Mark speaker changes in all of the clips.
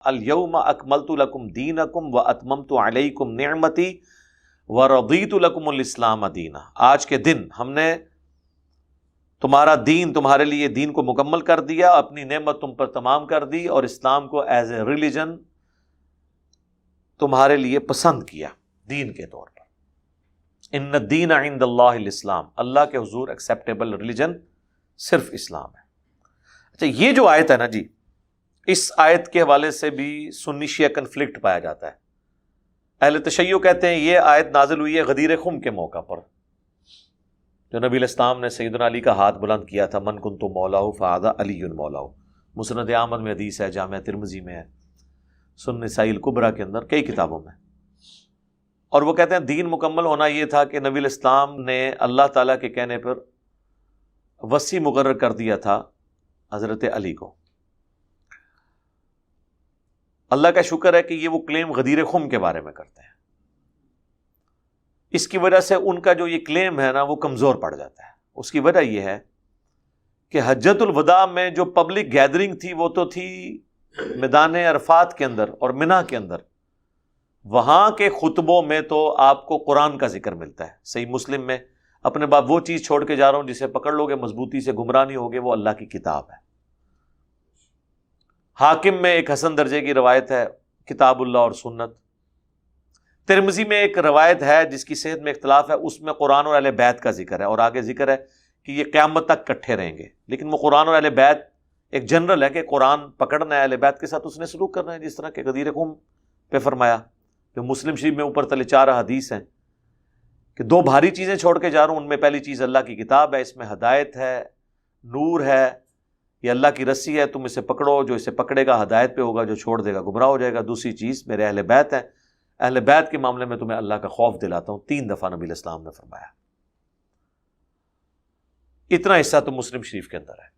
Speaker 1: الیوم اکملت لکم دینکم واتممت علیکم نعمتی ورضیت لکم الاسلام دینا، آج کے دن ہم نے تمہارا دین، تمہارے لیے دین کو مکمل کر دیا، اپنی نعمت تم پر تمام کر دی اور اسلام کو ایز اے ریلیجن تمہارے لیے پسند کیا دین کے طور پر۔ ان الدین عند اللہ الاسلام، اللہ کے حضور ایکسیپٹیبل ریلیجن صرف اسلام ہے۔ اچھا، یہ جو آیت ہے نا جی، اس آیت کے حوالے سے بھی سنی شیعہ کنفلکٹ پایا جاتا ہے۔ اہل تشیع کہتے ہیں یہ آیت نازل ہوئی ہے غدیر خم کے موقع پر، جو نبی علیہ السلام نے سیدنا علی کا ہاتھ بلند کیا تھا، من کنت مولاہ فہذا علی مولاہ، مسند احمد میں حدیث ہے، جامعہ ترمذی میں ہے، سنن نسائی الکبریٰ کے اندر، کئی کتابوں میں۔ اور وہ کہتے ہیں دین مکمل ہونا یہ تھا کہ نبی علیہ السلام نے اللہ تعالیٰ کے کہنے پر وصی مقرر کر دیا تھا حضرت علی کو۔ اللہ کا شکر ہے کہ یہ وہ کلیم غدیر خم کے بارے میں کرتے ہیں، اس کی وجہ سے ان کا جو یہ کلیم ہے نا وہ کمزور پڑ جاتا ہے۔ اس کی وجہ یہ ہے کہ حجۃ الوداع میں جو پبلک گیدرنگ تھی وہ تو تھی میدان عرفات کے اندر اور منی کے اندر، وہاں کے خطبوں میں تو آپ کو قرآن کا ذکر ملتا ہے۔ صحیح مسلم میں اپنے بعد وہ چیز چھوڑ کے جا رہا ہوں جسے پکڑ لو گے مضبوطی سے گمراہ نہیں ہوگے، وہ اللہ کی کتاب ہے۔ حاکم میں ایک حسن درجے کی روایت ہے، کتاب اللہ اور سنت۔ ترمذی میں ایک روایت ہے جس کی صحت میں اختلاف ہے، اس میں قرآن اور اہل بیت کا ذکر ہے، اور آگے ذکر ہے کہ یہ قیامت تک کٹھے رہیں گے، لیکن وہ قرآن اور اہل بیت ایک جنرل ہے کہ قرآن پکڑنا ہے، اہل بیت کے ساتھ اس نے سلوک کرنا ہے، جس طرح کہ غدیر خم پہ فرمایا، جو مسلم شریف میں اوپر تلے 4 حدیث ہیں کہ 2 بھاری چیزیں چھوڑ کے جا رہا ہوں، ان میں پہلی چیز اللہ کی کتاب ہے، اس میں ہدایت ہے، نور ہے، یہ اللہ کی رسی ہے، تم اسے پکڑو، جو اسے پکڑے گا ہدایت پہ ہوگا، جو چھوڑ دے گا گمراہ ہو جائے گا۔ دوسری چیز میرے اہل بیت ہیں، اہل بیت کے معاملے میں تمہیں اللہ کا خوف دلاتا ہوں، 3 دفعہ نبی علیہ السلام نے فرمایا۔ اتنا حصہ تو مسلم شریف کے اندر ہے۔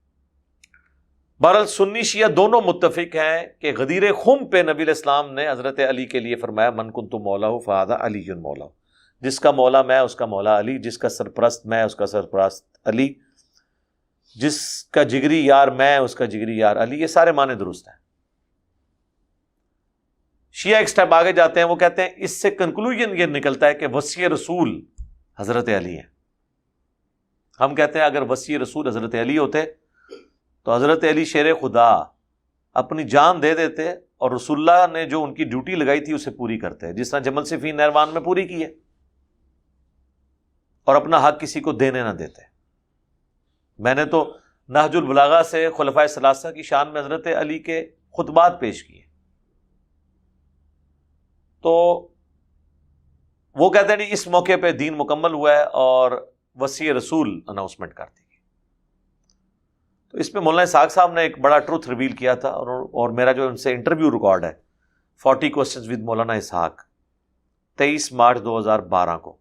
Speaker 1: بہرحال سنی شیعہ دونوں متفق ہیں کہ غدیر خم پہ نبی علیہ السلام نے حضرت علی کے لیے فرمایا، من کنت مولاہ فہذا علی مولاہ، جس کا مولا میں اس کا مولا علی، جس کا سرپرست میں اس کا سرپرست علی، جس کا جگری یار میں اس کا جگری یار علی۔ یہ سارے معنی درست ہیں۔ شیعہ ایک سٹیپ آگے جاتے ہیں، وہ کہتے ہیں اس سے کنکلوژن یہ نکلتا ہے کہ وصی رسول حضرت علی ہیں۔ ہم کہتے ہیں اگر وصی رسول حضرت علی ہوتے تو حضرت علی شیر خدا اپنی جان دے دیتے اور رسول اللہ نے جو ان کی ڈیوٹی لگائی تھی اسے پوری کرتے، جس طرح جمل صفین نہروان میں پوری کی ہے، اور اپنا حق کسی کو دینے نہ دیتے۔ میں نے تو نہج البلاغہ سے خلفائے ثلاثہ کی شان میں حضرت علی کے خطبات پیش کیے، تو وہ کہتے ہیں اس موقع پہ دین مکمل ہوا ہے اور وصی رسول اناؤنسمنٹ کر دی گئی۔ تو اس پہ مولانا اسحاق صاحب نے ایک بڑا ٹروتھ ریویل کیا تھا، اور میرا جو ان سے انٹرویو ریکارڈ ہے 40 کوسچنز ود مولانا اسحاق 23 مارچ 2012 کو،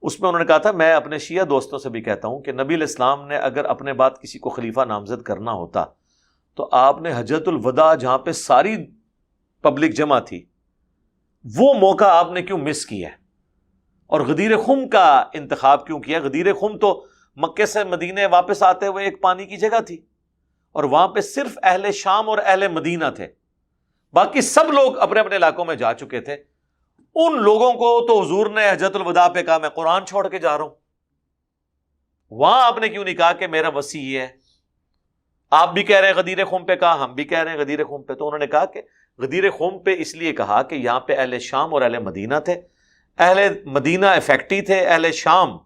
Speaker 1: اس میں انہوں نے کہا تھا میں اپنے شیعہ دوستوں سے بھی کہتا ہوں کہ نبی علیہ السلام نے اگر اپنے بعد کسی کو خلیفہ نامزد کرنا ہوتا تو آپ نے حجۃ الوداع جہاں پہ ساری پبلک جمع تھی وہ موقع آپ نے کیوں مس کیا ہے، اور غدیر خم کا انتخاب کیوں کیا؟ غدیر خم تو مکے سے مدینے واپس آتے ہوئے ایک پانی کی جگہ تھی، اور وہاں پہ صرف اہل شام اور اہل مدینہ تھے، باقی سب لوگ اپنے اپنے علاقوں میں جا چکے تھے۔ ان لوگوں کو تو حضور نے حجۃ الوداع پہ کہا میں قرآن چھوڑ کے جا رہا ہوں، وہاں آپ نے کیوں نہیں کہا کہ میرا وصی یہ ہے؟ آپ بھی کہہ رہے ہیں غدیر خم پہ کہا، ہم بھی کہہ رہے ہیں غدیر خم پہ، تو انہوں نے کہا کہ غدیر خم پہ اس لیے کہا کہ یہاں پہ اہل شام اور اہل مدینہ تھے، اہل مدینہ افیکٹی تھے، اہل شام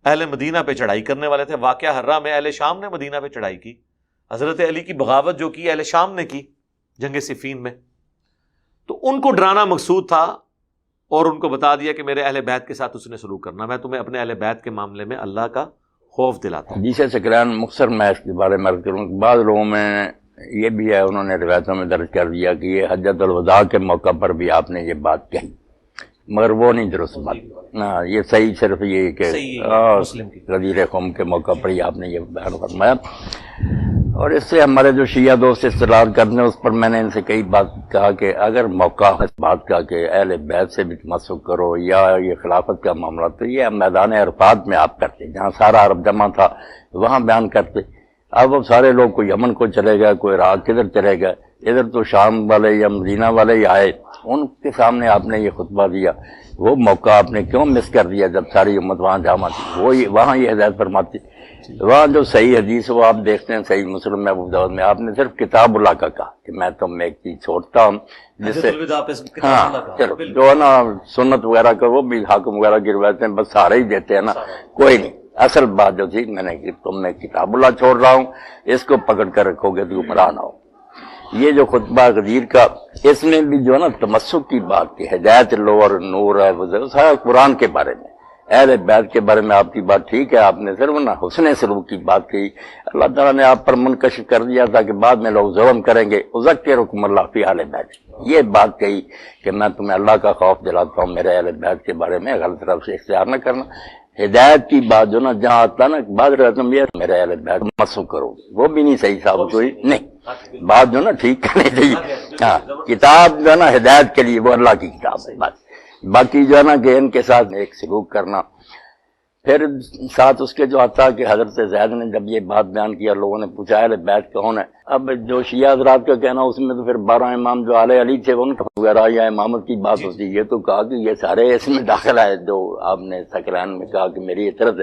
Speaker 1: اہل مدینہ پہ چڑھائی کرنے والے تھے۔ واقعہ حرہ میں اہل شام نے مدینہ پہ چڑھائی کی، حضرت علی کی بغاوت جو کی اہل شام نے کی جنگ صفین میں، تو ان کو ڈرانا مقصود تھا، اور ان کو بتا دیا کہ میرے اہل بیت کے ساتھ اس نے سلوک کرنا، میں تمہیں اپنے اہل بیت کے معاملے میں اللہ کا خوف دلاتا ہوں۔
Speaker 2: جیسے سکران مختصر میں اس کے بارے میں عرض کروں، بعض لوگوں میں یہ بھی ہے، انہوں نے روایتوں میں درج کر دیا کہ یہ حجۃ الوداع کے موقع پر بھی آپ نے یہ بات کہی، مگر وہ نہیں درست بات۔ یہ صحیح صرف یہ کہ غدیر خم کے موقع پر ہی آپ نے یہ بیان فرمایا۔ اور اس سے ہمارے جو شیعہ دوست استدلال کرتے ہیں، اس پر میں نے ان سے کئی بات کہا کہ اگر موقع اس بات کا کہ اہل بیت سے بھی تمسک کرو یا یہ خلافت کا معاملہ، تو یہ میدان عرفات میں آپ کرتے، جہاں سارا عرب جمع تھا وہاں بیان کرتے۔ اب وہ سارے لوگ کوئی یمن کو چلے گئے، کوئی عراق کدھر چلے گئے، ادھر تو شام والے یا مدینہ والے ہی آئے، ان کے سامنے آپ نے یہ خطبہ دیا، وہ موقع آپ نے کیوں مس کر دیا جب ساری امت وہاں جمع تھی؟ وہ وہاں یہ ہدایت فرماتی، وہاں جو صحیح حدیث وہ آپ دیکھتے ہیں صحیح مسلم میں ابو داؤد میں، آپ نے صرف کتاب اللہ کا کہا کہ میں تم ایک چیز چھوڑتا ہوں جس سے ہاں چلو جو ہے نا سنت وغیرہ کا وہ بھی حاکم وغیرہ کی روایتیں بس سارے ہی دیتے ہیں نا، کوئی نہیں، اصل بات جو تھی میں نے کہ تم نے کتاب اللہ چھوڑ رہا ہوں، اس کو پکڑ کر رکھو گے تو گمراہ نہ ہو۔ یہ جو خطبہ غدیر کا، اس میں بھی جو ہے نا تمسک کی بات کی، ہدایت لو اور نور ہے، وہ سارا قرآن کے بارے میں، اہل بیت کے بارے میں آپ کی بات ٹھیک ہے، آپ نے صرف نا حسن سلوک کی بات کی، اللہ تعالیٰ نے آپ پر منکشف کر دیا تھا کہ بعد میں لوگ ظلم کریں گے، اذکرکم اللہ فی اہل بیت، یہ بات کہی کہ میں تمہیں اللہ کا خوف دلاتا ہوں، میرے اہل بیت کے بارے میں غلط طرف سے اختیار نہ کرنا۔ ہدایت کی بات جو نا جہاں آتا نا بعد رہتا یہ میرے اہل بیت مسو کرو، وہ بھی نہیں صحیح ثابت ہوئی، نہیں بات جو نا ٹھیک کرنی چاہیے۔ ہاں کتاب جو ہے نا ہدایت کے لیے وہ اللہ کی کتاب ہے، بات باقی جو ہے نا کہ ان کے ساتھ ایک سلوک کرنا۔ پھر ساتھ اس کے جو آتا کہ حضرت زید نے جب یہ بات بیان کیا، لوگوں نے پوچھا اہل بیت کون ہے؟ اب جو شیعہ حضرات کا کہنا اس میں تو پھر 12 امام جو آل علی تھے ان وغیرہ یا امامت کی بات ہوتی، یہ تو کہا کہ یہ سارے اس میں داخل ہے جو آپ نے سکران میں کہا کہ میری طرف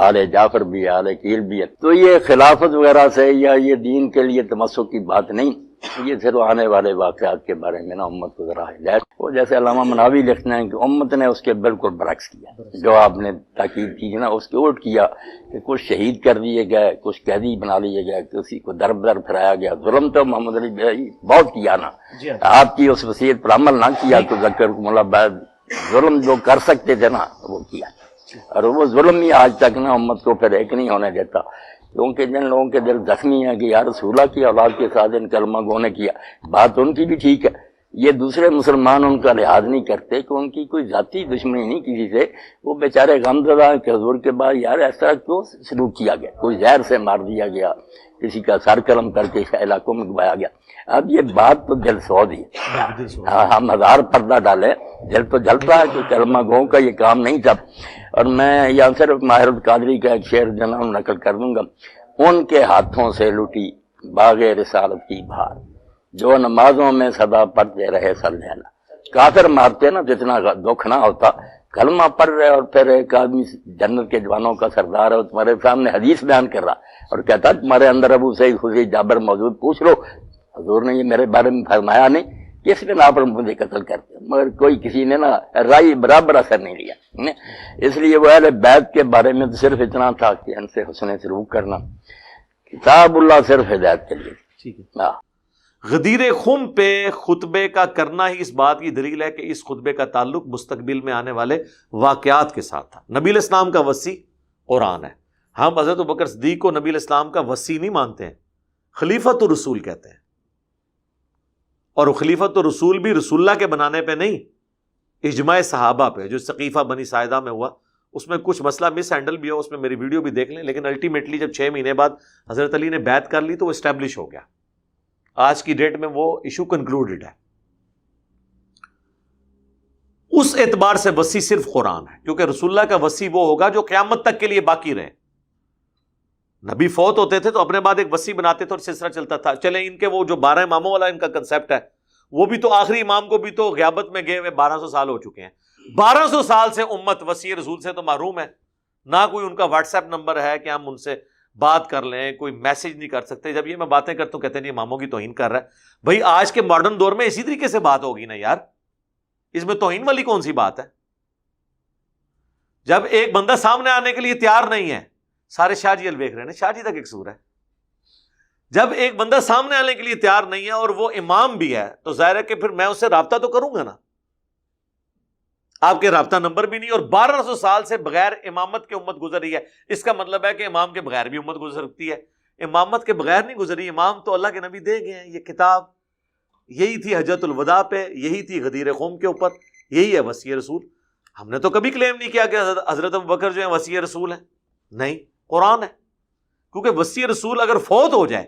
Speaker 2: آل جعفر بھی ہے، آل عقیل بھی ہے، تو یہ خلافت وغیرہ سے یا یہ دین کے لیے تمسک کی بات نہیں، یہ صرف آنے والے واقعات کے بارے میں نا امت کو ذرا ہدایت۔ وہ جیسے علامہ مناوی لکھتے ہیں کہ امت نے اس کے بالکل برعکس کیا، جو آپ نے تاکید کی نا اس کے الٹ کیا کہ کچھ شہید کر دیے گئے، کچھ قیدی بنا لیے گئے، کسی کو در بدر پھرایا گیا، ظلم تو محمد علی بھائی بہت کیا نا، آپ کی اس وصیت پر عمل نہ کیا تو ذکرکم اللہ بعد، ظلم جو کر سکتے تھے نا وہ کیا، اور وہ ظلم ہی آج تک نا امت کو پھر ایک نہیں ہونے دیتا، کیونکہ جن لوگوں کے دل زخمی ہیں کہ یا رسول اللہ کی اولاد کے ساتھ ان کلمہ گو نے کیا، بات ان کی بھی ٹھیک ہے، یہ دوسرے مسلمان ان کا لحاظ نہیں کرتے کہ ان کی کوئی ذاتی دشمنی نہیں کسی سے، وہ بیچارے غمزدہ ہیں کہ حضور کے بعد یار ایسا کیوں سلوک کیا گیا، کوئی زہر سے مار دیا گیا، کسی کا سر قلم کر کے علاقوں میں گوایا گیا۔ اب یہ بات تو دل سود ہی، ہم 1000 پردہ ڈالے، دل تو جلتا ہے کہ کلمہ گو کا یہ کام نہیں تھا۔ اور میں یہاں صرف ماہر القادری کا ایک شعر جناب نقل کر دوں گا، ان کے ہاتھوں سے لٹی باغ رسالت کی بہار، جو نمازوں میں صدا پڑھتے رہے سلیلا، کافر مارتے نا تو اتنا دکھ نہ ہوتا، کلمہ پڑھ رہے اور پھر ایک آدمی جنت کے جوانوں کا سردار ہے تمہارے سامنے حدیث بیان کر رہا اور کہتا تمہارے اندر ابو سعید خدری جابر موجود، پوچھ لو حضور نے یہ میرے بارے میں فرمایا نہیں، کس نے نا پر مجھے قتل کرتے، مگر کوئی کسی نے نا رائی برابر اثر نہیں لیا۔ اس لیے وہ اہل بیت کے بارے میں تو صرف اتنا تھا کہ ان سے حسن سلوک کرنا، کتاب اللہ صرف ہدایت کے لیے۔
Speaker 1: غدیر خم پہ خطبے کا کرنا ہی اس بات کی دلیل ہے کہ اس خطبے کا تعلق مستقبل میں آنے والے واقعات کے ساتھ تھا۔ نبی الاسلام کا وصی قرآن ہے، ہم حضرت ابوبکر صدیق کو نبی الاسلام کا وصی نہیں مانتے ہیں، خلیفۃ الرسول کہتے ہیں، اور خلیفۃ الرسول بھی رسول اللہ کے بنانے پہ نہیں، اجماع صحابہ پہ، جو سقیفہ بنی ساعدہ میں ہوا، اس میں کچھ مسئلہ مس ہینڈل بھی ہو، اس میں میری ویڈیو بھی دیکھ لیں، لیکن الٹیمیٹلی جب 6 مہینے بعد حضرت علی نے بیعت کر لی تو وہ اسٹیبلش ہو گیا، آج کی ڈیٹ میں وہ ایشو کنکلوڈڈ ہے۔ اس اعتبار سے وصی صرف قرآن ہے، کیونکہ رسول اللہ کا وصی وہ ہوگا جو قیامت تک کے لیے باقی رہے۔ نبی فوت ہوتے تھے تو اپنے بعد ایک وصی بناتے تھے اور سلسلہ چلتا تھا۔ چلے ان کے وہ جو 12 اماموں والا ان کا کنسیپٹ ہے، وہ بھی تو آخری امام کو بھی تو غیابت میں گئے ہوئے 1200 سال ہو چکے ہیں، 1200 سال سے امت وصی رسول سے تو محروم ہے، نہ کوئی ان کا واٹس ایپ نمبر ہے کہ ہم ان سے بات کر لیں، کوئی میسج نہیں کر سکتے۔ جب یہ میں باتیں کرتا ہوں کہتے ہیں اماموں کی توہین کر رہا ہے، بھائی آج کے ماڈرن دور میں اسی طریقے سے بات ہوگی نا یار، اس میں توہین والی کون سی بات ہے؟ جب ایک بندہ سامنے آنے کے لیے تیار نہیں ہے، سارے شاہ جی الویخ رہے ہیں، شاہ جی تک ایک سور ہے، جب ایک بندہ سامنے آنے کے لیے تیار نہیں ہے اور وہ امام بھی ہے تو ظاہر ہے کہ پھر میں اس سے رابطہ تو کروں گا نا، آپ کے رابطہ نمبر بھی نہیں، اور 1200 سال سے بغیر امامت کے امت گزر رہی ہے، اس کا مطلب ہے کہ امام کے بغیر بھی امت گزر سکتی ہے، امامت کے بغیر نہیں گزری، امام تو اللہ کے نبی دے گئے ہیں۔ یہ کتاب یہی تھی حجۃ الوداع پہ، یہی تھی غدیر قوم کے اوپر، یہی ہے وصی رسول۔ ہم نے تو کبھی کلیم نہیں کیا کہ حضرت ابوبکر جو ہیں وصی رسول ہیں، نہیں، قرآن ہے، کیونکہ وصی رسول اگر فوت ہو جائے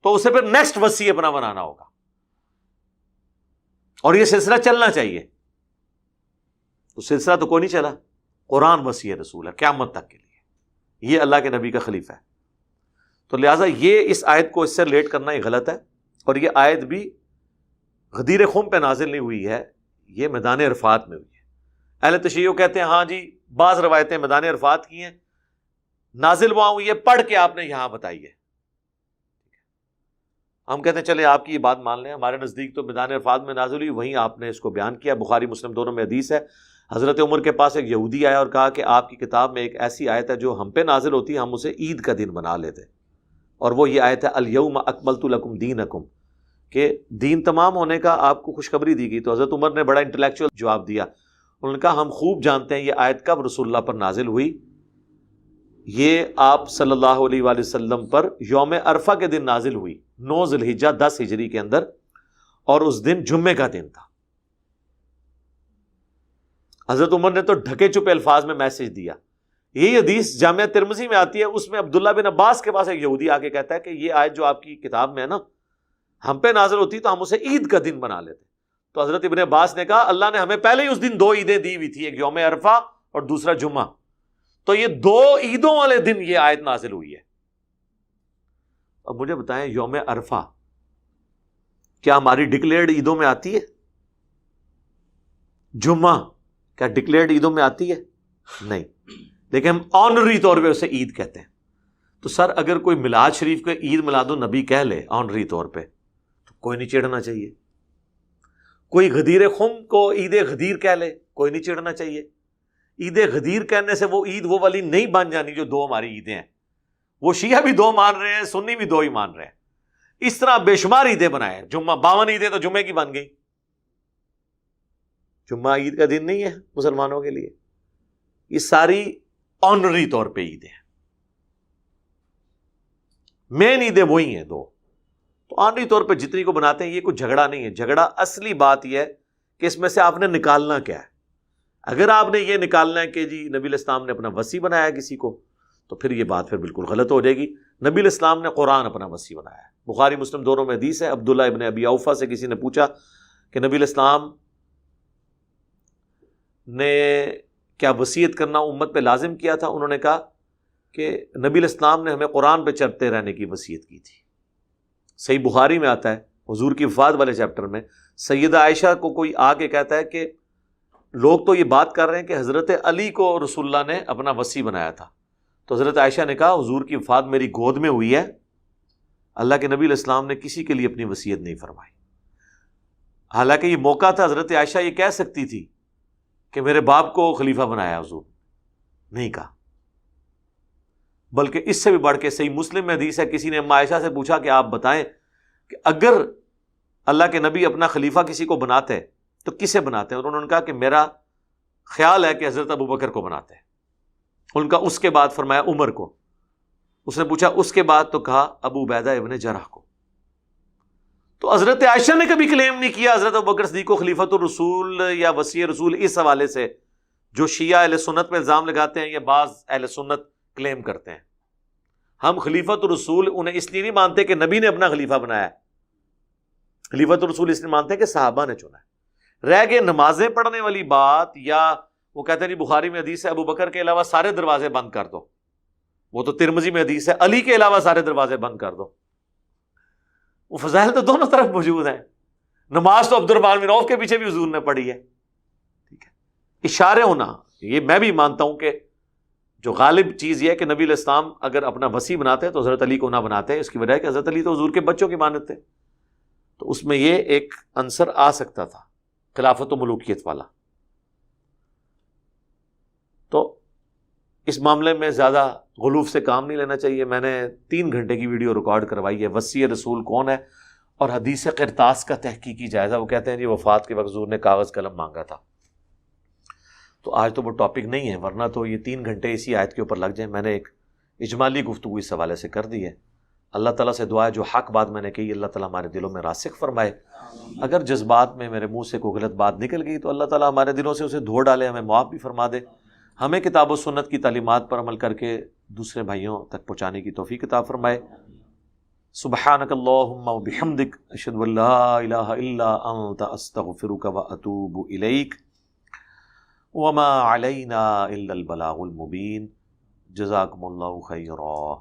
Speaker 1: تو اسے پھر نیکسٹ وصی اپنا بنانا ہوگا، اور یہ سلسلہ چلنا چاہیے، تو سلسلہ تو کوئی نہیں چلا، قرآن وصی رسول ہے قیامت تک کے لیے، یہ اللہ کے نبی کا خلیفہ ہے۔ تو لہٰذا یہ اس آیت کو اس سے ریلیٹ کرنا ہی غلط ہے، اور یہ آیت بھی غدیر خم پہ نازل نہیں ہوئی ہے، یہ میدان عرفات میں ہوئی ہے۔ اہل تشیع کہتے ہیں ہاں جی بعض روایتیں میدان عرفات کی ہیں، نازل وہاں ہوئی ہے، پڑھ کے آپ نے یہاں بتائی ہے۔ ہم کہتے ہیں چلے آپ کی یہ بات مان لیں، ہمارے نزدیک تو میدان عرفات میں نازل ہوئی، وہیں آپ نے اس کو بیان کیا۔ بخاری مسلم دونوں میں حدیث ہے، حضرت عمر کے پاس ایک یہودی آیا اور کہا کہ آپ کی کتاب میں ایک ایسی آیت ہے جو ہم پہ نازل ہوتی ہے، ہم اسے عید کا دن بنا لیتے، اور وہ یہ آیت ہے الیوم اکملت لکم دینکم، کہ دین تمام ہونے کا آپ کو خوشخبری دی گئی۔ تو حضرت عمر نے بڑا انٹلیکچوئل جواب دیا، انہوں نے کہا ہم خوب جانتے ہیں یہ آیت کب رسول اللہ پر نازل ہوئی، یہ آپ صلی اللہ علیہ وآلہ وسلم پر یوم عرفہ کے دن نازل ہوئی، 9 ذی الحجہ 10 ہجری کے اندر، اور اس دن جمعے کا دن تھا۔ حضرت عمر نے تو ڈھکے چھپے الفاظ میں میسج دیا۔ یہ حدیث جامعہ ترمذی میں آتی ہے، اس میں عبداللہ بن عباس کے پاس ایک یہودی آ کے کہتا ہے کہ یہ آیت جو آپ کی کتاب میں ہے نا ہم پہ نازل ہوتی تو ہم اسے عید کا دن بنا لیتے۔ تو حضرت ابن عباس نے کہا اللہ نے ہمیں پہلے ہی اس دن 2 عیدیں دی ہوئی تھی، ایک یوم عرفہ اور دوسرا جمعہ، تو یہ 2 عیدوں والے دن یہ آیت نازل ہوئی ہے۔ اب مجھے بتائیں یوم عرفہ کیا ہماری ڈکلیئرڈ عیدوں میں آتی ہے؟ جمعہ کیا ڈکلیئرڈ عیدوں میں آتی ہے؟ نہیں، لیکن ہم آنری طور پہ اسے عید کہتے ہیں۔ تو سر اگر کوئی میلاد شریف کو عید میلاد النبی کہہ لے آنری طور پہ تو کوئی نہیں چڑھنا چاہیے۔ کوئی غدیر خم کو عید غدیر کہہ لے، کوئی نہیں چڑھنا چاہیے۔ عید غدیر کہنے سے وہ عید وہ والی نہیں بن جانی جو 2 ہماری عیدیں ہیں۔ وہ شیعہ بھی 2 مان رہے ہیں، سنی بھی 2 ہی مان رہے ہیں۔ اس طرح بے شمار عیدیں بنائے، جمعہ 52 عیدیں تو جمعے کی بن گئی۔ جمعہ عید کا دن نہیں ہے مسلمانوں کے لیے، یہ ساری آنری طور پہ عیدیں ہیں، مین عیدیں وہی ہیں 2۔ تو آنری طور پہ جتنی کو بناتے ہیں یہ کوئی جھگڑا نہیں ہے۔ جھگڑا اصلی بات یہ ہے کہ اس میں سے آپ نے نکالنا کیا ہے۔ اگر آپ نے یہ نکالنا ہے کہ جی نبی الاسلام نے اپنا وصی بنایا کسی کو، تو پھر یہ بات پھر بالکل غلط ہو جائے گی۔ نبی الاسلام نے قرآن اپنا وصی بنایا ہے، بخاری مسلم دونوں میں حدیث ہے۔ عبداللہ ابن ابی اوفا سے کسی نے پوچھا کہ نبی الاسلام نے کیا وصیت کرنا امت پہ لازم کیا تھا؟ انہوں نے کہا کہ نبی الاسلام نے ہمیں قرآن پہ چڑھتے رہنے کی وصیت کی تھی۔ صحیح بخاری میں آتا ہے حضور کی وفات والے چیپٹر میں، سیدہ عائشہ کو کوئی آ کے کہتا ہے کہ لوگ تو یہ بات کر رہے ہیں کہ حضرت علی کو رسول اللہ نے اپنا وصی بنایا تھا۔ تو حضرت عائشہ نے کہا حضور کی وفات میری گود میں ہوئی ہے، اللہ کے نبی علیہ السلام نے کسی کے لیے اپنی وصیت نہیں فرمائی۔ حالانکہ یہ موقع تھا حضرت عائشہ یہ کہہ سکتی تھی کہ میرے باپ کو خلیفہ بنایا حضور، نہیں کہا۔ بلکہ اس سے بھی بڑھ کے صحیح مسلم میں حدیث ہے، کسی نے اما عائشہ سے پوچھا کہ آپ بتائیں کہ اگر اللہ کے نبی اپنا خلیفہ کسی کو بناتے تو کسے بناتے ہیں؟ اور انہوں نے کہا کہ میرا خیال ہے کہ حضرت ابو بکر کو بناتے ہیں۔ ان کا اس کے بعد فرمایا عمر کو۔ اس نے پوچھا اس کے بعد، تو کہا ابو عبیدہ ابن جرح کو۔ تو حضرت عائشہ نے کبھی کلیم نہیں کیا حضرت ابوبکر صدیق کو خلیفۃ الرسول یا وصی رسول، اس حوالے سے جو شیعہ اہل سنت پہ الزام لگاتے ہیں یا بعض اہل سنت کلیم کرتے ہیں۔ ہم خلیفۃ الرسول انہیں اس لیے نہیں مانتے کہ نبی نے اپنا خلیفہ بنایا ہے، خلیفۃ الرسول اس لیے مانتے ہیں کہ صحابہ نے چنا ہے۔ رہ گئے نمازیں پڑھنے والی بات، یا وہ کہتے ہیں جی بخاری میں حدیث ہے ابو بکر کے علاوہ سارے دروازے بند کر دو، وہ تو ترمذی میں حدیث ہے علی کے علاوہ سارے دروازے بند کر دو۔ وہ فضائل تو دونوں طرف موجود ہیں۔ نماز تو عبد الرحمن بن عوف کے پیچھے بھی حضور نے پڑھی ہے، ٹھیک ہے۔ اشارے ہونا، یہ میں بھی مانتا ہوں کہ جو غالب چیز یہ ہے کہ نبی علیہ السلام اگر اپنا وصی بناتے ہیں تو حضرت علی کو نہ بناتے ہیں، اس کی وجہ ہے کہ حضرت علی تو حضور کے بچوں کی مانت تھے، تو اس میں یہ ایک عنصر آ سکتا تھا خلافت و ملوکیت والا۔ تو اس معاملے میں زیادہ غلوف سے کام نہیں لینا چاہیے۔ میں نے 3 گھنٹے کی ویڈیو ریکارڈ کروائی ہے، وصی رسول کون ہے اور حدیث قرطاس کا تحقیقی جائزہ۔ وہ کہتے ہیں جی وفات کے وقت حضور نے کاغذ قلم مانگا تھا۔ تو آج تو وہ ٹاپک نہیں ہے، ورنہ تو یہ 3 گھنٹے اسی آیت کے اوپر لگ جائیں۔ میں نے ایک اجمالی گفتگو اس حوالے سے کر دی ہے۔ اللہ تعالیٰ سے دعا ہے جو حق بات میں نے کہی اللہ تعالیٰ ہمارے دلوں میں راسخ فرمائے۔ اگر جذبات میں میرے منہ سے کوئی غلط بات نکل گئی تو اللہ تعالیٰ ہمارے دلوں سے اسے دھو ڈالے، ہمیں معاف بھی فرما دے، ہمیں کتاب و سنت کی تعلیمات پر عمل کر کے دوسرے بھائیوں تک پہنچانے کی توفیق عطا فرمائے۔ سبحانک اللہم و بحمدک، اشہد ان لا الہ الا انت، استغفرک و اتوب الیک، وما علینا الا البلاغ المبین۔ جزاکم اللہ خیرا۔